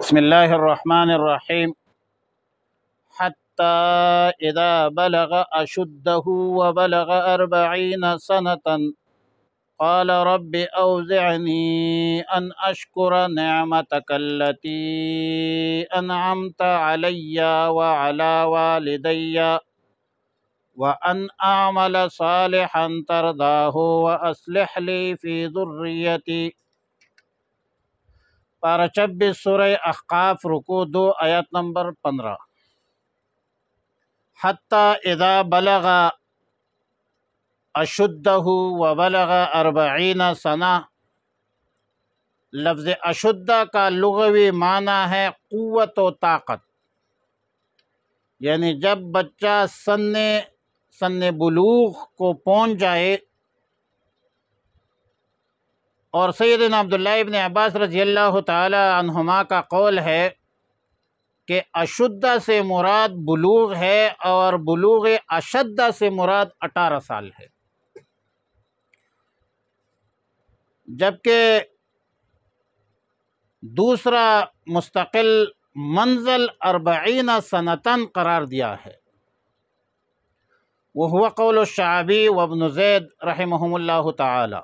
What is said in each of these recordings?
بسم اللہ الرحمن الرحیم حتی اذا بلغ اشدہ وبلغ 40 سنة قال رب اوزعنی ان اشکر نعمتک التي انعمت علی وعلى والدی وان اعمل صالحا ترضاہ واصلح لی فی ذریتی۔ پارہ 26 سورہ احقاف رکوع 2 آیت نمبر 15۔ حتی اذا بلغ اشدہ وبلغ 40 سنہ، لفظ اشدہ کا لغوی معنی ہے قوت و طاقت، یعنی جب بچہ سن بلوغ کو پہنچ جائے۔ اور سیدنا عبداللہ ابن عباس رضی اللہ تعالی عنہما کا قول ہے کہ اشدہ سے مراد بلوغ ہے اور بلوغ اشدہ سے مراد 18 سال ہے، جبکہ دوسرا مستقل منزل 40 سنتاً قرار دیا ہے، وہو قول الشعبی وابن زید رحمہم اللہ تعالی۔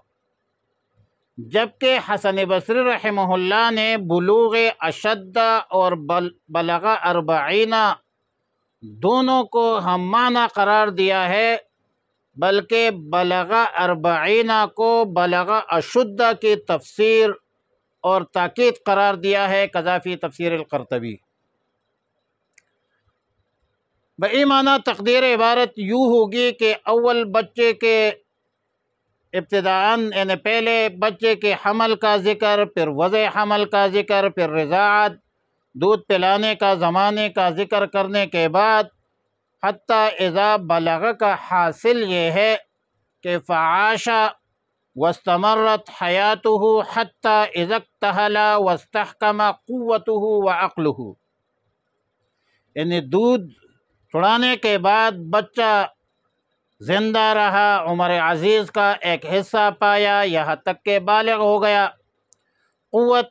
جبکہ حسن بصری رحمہ اللہ نے بلوغ اشدہ اور بلغ 40 دونوں کو ہم معنی قرار دیا ہے، بلکہ بلغ 40 کو بلغ اشدہ کی تفسیر اور تاکید قرار دیا ہے، کذا فی تفسیر القرطبی۔ بئی معنی تقدیر عبارت یوں ہوگی کہ اول بچے کے ابتداءً یعنی پہلے بچے کے حمل کا ذکر، پھر وضع حمل کا ذکر، پھر رضاعت، دودھ پلانے کا زمانے کا ذکر کرنے کے بعد حتی اذا بلغ کا حاصل یہ ہے کہ فعاش واستمرت حیاتہ حتی اذا اکتحل واستحکم قوتہ وعقلہ، یعنی دودھ چھڑانے کے بعد بچہ زندہ رہا، عمر عزیز کا ایک حصہ پایا، یہاں تک کہ بالغ ہو گیا، قوت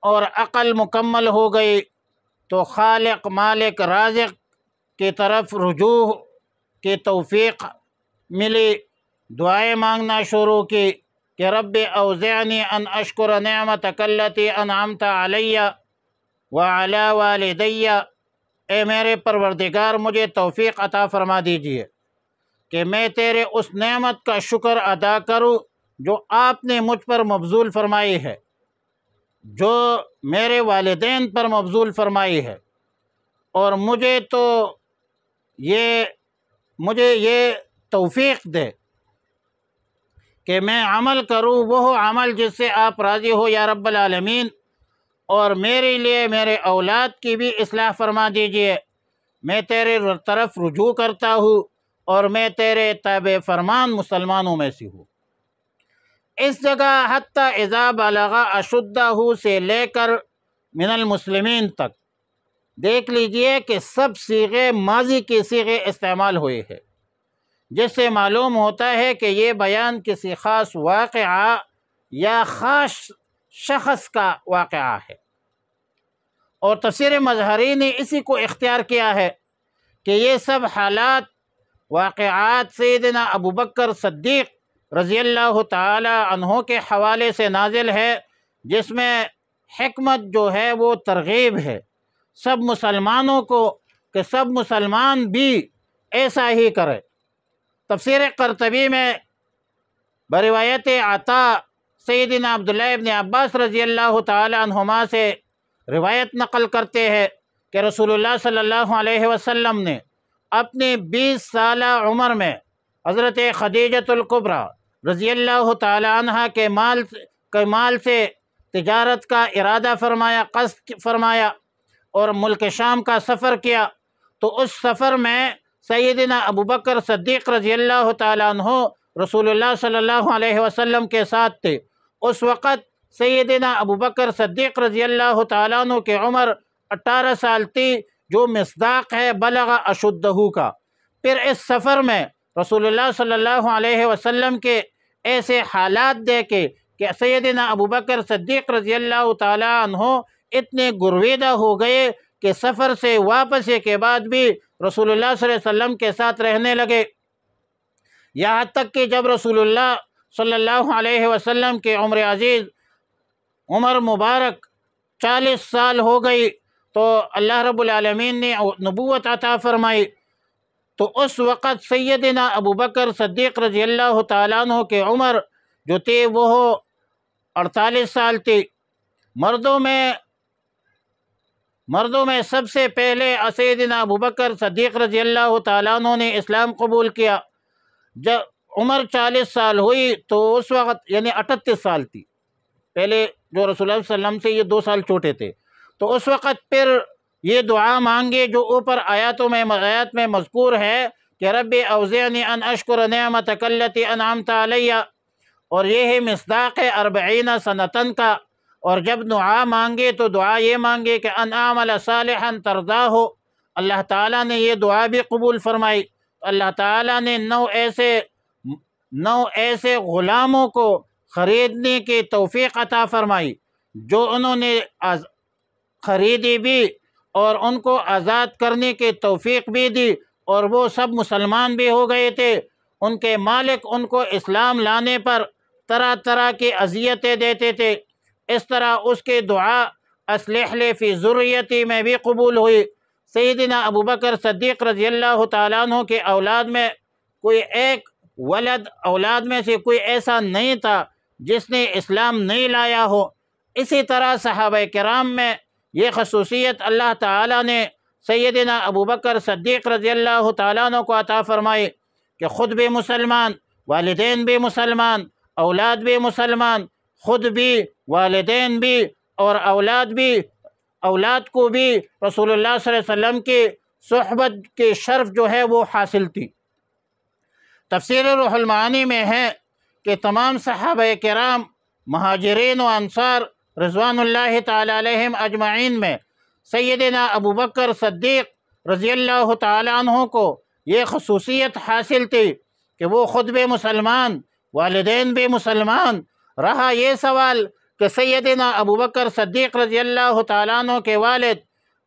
اور عقل مکمل ہو گئی، تو خالق مالک رازق کی طرف رجوع کی توفیق ملی، دعائیں مانگنا شروع کی کہ رب اوزعنی ان اشکر نعمتک التی انعمت علی وعلی والدی، اے میرے پروردگار مجھے توفیق عطا فرما دیجئے کہ میں تیرے اس نعمت کا شکر ادا کروں جو آپ نے مجھ پر مبذول فرمائی ہے، جو میرے والدین پر مبذول فرمائی ہے، اور مجھے یہ توفیق دے کہ میں عمل کروں وہ عمل جس سے آپ راضی ہو یا رب العالمین، اور میرے لیے میرے اولاد کی بھی اصلاح فرما دیجئے، میں تیرے طرف رجوع کرتا ہوں اور میں تیرے تابع فرمان مسلمانوں میں سے ہوں۔ اس جگہ حتی اذا بلغ اشدہ سے لے کر من المسلمین تک دیکھ لیجئے کہ سب صیغے ماضی کے صیغے استعمال ہوئے ہیں، جس سے معلوم ہوتا ہے کہ یہ بیان کسی خاص واقعہ یا خاص شخص کا واقعہ ہے۔ اور تفسیر مظہری نے اسی کو اختیار کیا ہے کہ یہ سب حالات واقعات سیدنا ابوبکر صدیق رضی اللہ تعالی عنہ کے حوالے سے نازل ہے، جس میں حکمت جو ہے وہ ترغیب ہے سب مسلمانوں کو کہ سب مسلمان بھی ایسا ہی کرے۔ تفسیر قرطبی میں بروایت عطا سیدنا عبداللہ ابن عباس رضی اللہ تعالی عنہما سے روایت نقل کرتے ہیں کہ رسول اللہ صلی اللہ علیہ وسلم نے اپنی 20 سالہ عمر میں حضرت خدیجۃ الکبریٰ رضی اللہ تعالی عنہ کے مال سے تجارت کا ارادہ فرمایا، قصد فرمایا، اور ملک شام کا سفر کیا، تو اس سفر میں سیدنا ابوبکر صدیق رضی اللہ تعالی عنہ رسول اللہ صلی اللہ علیہ وسلم کے ساتھ تھے۔ اس وقت سیدنا ابوبکر صدیق رضی اللہ تعالیٰ عنہ کی عمر 18 سال تھی، جو مصداق ہے بلغ اشدہ کا۔ پھر اس سفر میں رسول اللہ صلی اللہ علیہ وسلم کے ایسے حالات دیکھے کہ سیدنا ابوبکر صدیق رضی اللہ تعالیٰ عنہ اتنے گرویدہ ہو گئے کہ سفر سے واپسی کے بعد بھی رسول اللہ صلی اللہ علیہ وسلم کے ساتھ رہنے لگے، یہاں تک کہ جب رسول اللہ صلی اللہ علیہ وسلم کے عمر عزیز عمر مبارک 40 سال ہو گئی تو اللہ رب العالمین نے نبوت عطا فرمائی۔ تو اس وقت سیدنا ابو بکر صدیق رضی اللہ تعالیٰ عنہ کے عمر جو تھی وہ 48 سال تھی۔ مردوں میں سب سے پہلے سیدنا ابو بکر صدیق رضی اللہ تعالیٰ عنہ نے اسلام قبول کیا۔ جب عمر 40 سال ہوئی تو اس وقت یعنی 38 سال تھی، پہلے جو رسول اللہ صلی اللہ علیہ وسلم سے یہ 2 سال چھوٹے تھے، تو اس وقت پھر یہ دعا مانگے جو اوپر آیات میں مذکور ہے کہ رب اوزعنی ان اشکر نعمتک التی انعمت علی، اور یہ ہے مصداق 40 سنتن کا۔ اور جب دعا مانگے تو دعا یہ مانگے کہ ان اعمل صالحا ترضاہ، اللہ تعالیٰ نے یہ دعا بھی قبول فرمائی۔ اللہ تعالیٰ نے 9 ایسے غلاموں کو خریدنے کی توفیق عطا فرمائی جو انہوں نے خریدی بھی اور ان کو آزاد کرنے کی توفیق بھی دی، اور وہ سب مسلمان بھی ہو گئے تھے۔ ان کے مالک ان کو اسلام لانے پر طرح طرح کی اذیتیں دیتے تھے۔ اس طرح اس کی دعا اصلح لی فی ذریتی میں بھی قبول ہوئی۔ سیدنا ابو بکر صدیق رضی اللہ تعالیٰ عنہ کے اولاد میں کوئی ایک اولاد میں سے کوئی ایسا نہیں تھا جس نے اسلام نہیں لایا ہو۔ اسی طرح صحابہ کرام میں یہ خصوصیت اللہ تعالیٰ نے سیدنا ابو بکر صدیق رضی اللہ تعالیٰ عنہ کو عطا فرمائی کہ خود بھی مسلمان، والدین بھی مسلمان، اولاد بھی مسلمان، خود بھی، والدین بھی اور اولاد کو بھی رسول اللہ صلی اللہ علیہ وسلم کی صحبت کے شرف جو ہے وہ حاصل تھی۔ تفسیر روح المعانی میں ہے کہ تمام صحابہ کرام، مہاجرین و انصار رضوان اللہ تعالی علیہم اجمعین میں سیدنا ابو بکر صدیق رضی اللہ تعالی عنہ کو یہ خصوصیت حاصل تھی کہ وہ خود بھی مسلمان، والدین بھی مسلمان۔ رہا یہ سوال کہ سیدنا ابو بکر صدیق رضی اللہ تعالیٰ عنہ کے والد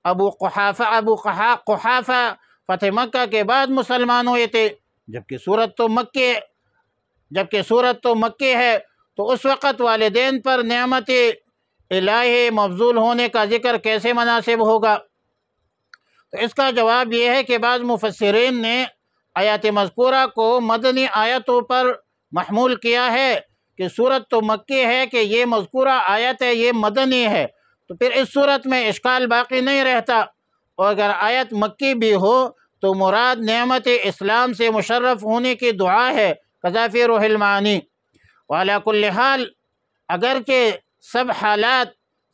ابو قحافہ فتح مکہ کے بعد مسلمان ہوئے تھے، جبکہ صورت تو مکی ہے، تو اس وقت والدین پر نعمت الہی مبذول ہونے کا ذکر کیسے مناسب ہوگا؟ تو اس کا جواب یہ ہے کہ بعض مفسرین نے آیات مذکورہ کو مدنی آیتوں پر محمول کیا ہے کہ صورت تو مکی ہے کہ یہ مذکورہ آیت ہے یہ مدنی ہے، تو پھر اس صورت میں اشکال باقی نہیں رہتا، اور اگر آیت مکی بھی ہو تو مراد نعمت اسلام سے مشرف ہونے کی دعا ہے، قذا فی روح المعانی۔ وعلی کل حال اگرچہ سب حالات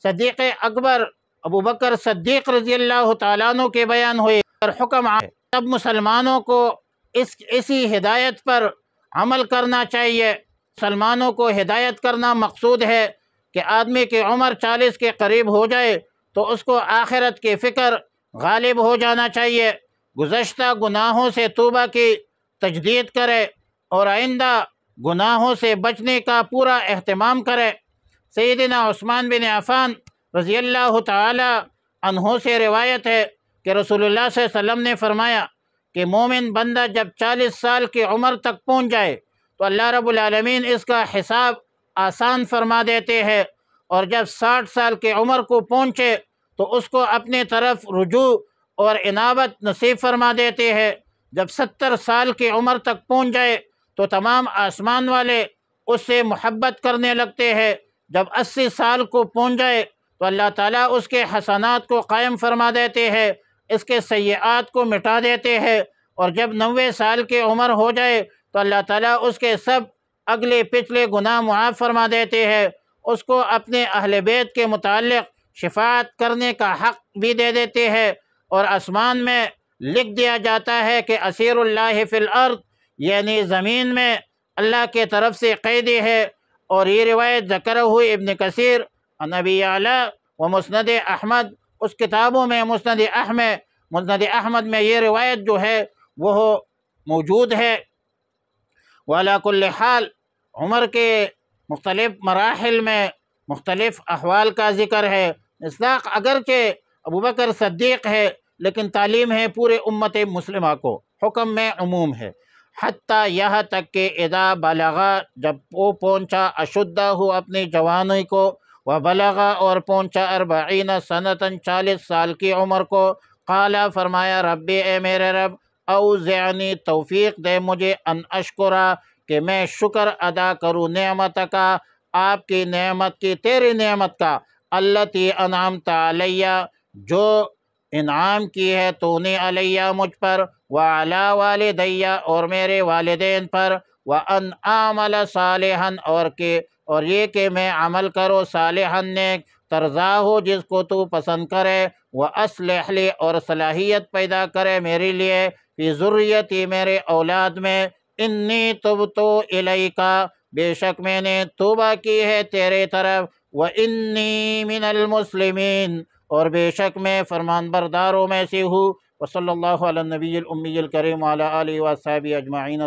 صدیق اکبر ابو بکر صدیق رضی اللہ تعالیٰ عنہ کے بیان ہوئے اور حکم ہے، سب مسلمانوں کو اسی ہدایت پر عمل کرنا چاہیے۔ مسلمانوں کو ہدایت کرنا مقصود ہے کہ آدمی کی عمر 40 کے قریب ہو جائے تو اس کو آخرت کی فکر غالب ہو جانا چاہیے، گزشتہ گناہوں سے توبہ کی تجدید کرے اور آئندہ گناہوں سے بچنے کا پورا اہتمام کرے۔ سیدنا عثمان بن عفان رضی اللہ تعالی عنہ سے روایت ہے کہ رسول اللہ صلی اللہ علیہ وسلم نے فرمایا کہ مومن بندہ جب 40 سال کی عمر تک پہنچ جائے تو اللہ رب العالمین اس کا حساب آسان فرما دیتے ہیں، اور جب 60 سال کی عمر کو پہنچے تو اس کو اپنے طرف رجوع اور انابت نصیب فرما دیتے ہیں۔ جب 70 سال کی عمر تک پہنچ جائے تو تمام آسمان والے اس سے محبت کرنے لگتے ہیں۔ جب 80 سال کو پہنچ جائے تو اللہ تعالیٰ اس کے حسنات کو قائم فرما دیتے ہیں، اس کے سیئات کو مٹا دیتے ہیں، اور جب 90 سال کی عمر ہو جائے تو اللہ تعالیٰ اس کے سب اگلے پچھلے گناہ معاف فرما دیتے ہیں، اس کو اپنے اہل بیت کے متعلق شفاعت کرنے کا حق بھی دے دیتے ہیں، اور آسمان میں لکھ دیا جاتا ہے کہ اسیر اللہ فی الارض، یعنی زمین میں اللہ کے طرف سے قیدی ہے۔ اور یہ روایت ذکر ہوئی ابن کثیر عن ابی اعلیٰ و مسند احمد، اس کتابوں میں مسند احمد میں یہ روایت جو ہے وہ موجود ہے۔ وعلی کل حال عمر کے مختلف مراحل میں مختلف احوال کا ذکر ہے، مصداق اگرچہ ابوبکر صدیق ہے لیکن تعلیم ہے پورے امت مسلمہ کو، حکم میں عموم ہے۔ حتیٰ یہاں تک کہ اذا بلغا، جب وہ پہنچا، اشدہ ہو اپنی جوانی کو، و بلغا اور پہنچا، 40 سنتاً 40 سال کی عمر کو، قالا فرمایا، ربی اے میرے رب، اوزعنی توفیق دے مجھے، ان اشکرا کہ میں شکر ادا کروں، نعمت کا، آپ کی نعمت کی، تیری نعمت کا، التی انعمت علیہ، جو انعام کی ہے تو نے علیہ مجھ پر، وعلی والدیہ اور میرے والدین پر، وان اعمل صالحا اور یہ کہ میں عمل کرو صالحا نیک، ترضا ہو جس کو تو پسند کرے، واصلح لی اور صلاحیت پیدا کرے میرے لیے، فی ذریتی میرے اولاد میں، انی تبت الیک بے شک میں نے توبہ کی ہے تیرے طرف، وانی من المسلمین اور بے شک میں فرمان برداروں میں سے ہوں۔ وصلی اللہ علی النبی الامی الکریم وعلی آلہ وصحبہ اجمعین۔